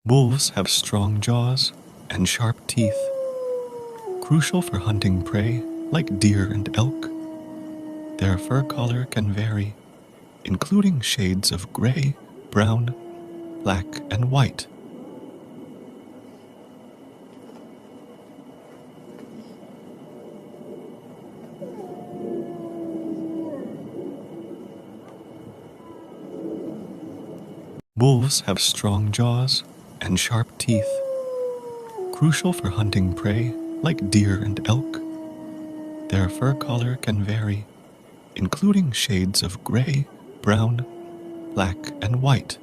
Wolves have strong jaws and sharp teeth, crucial for hunting prey like deer and elk. Their fur color can vary, including shades of gray, brown, black, and white. Wolves have strong jaws and sharp teeth, crucial for hunting prey like deer and elk. Their fur color can vary, including shades of gray, brown, black, and white.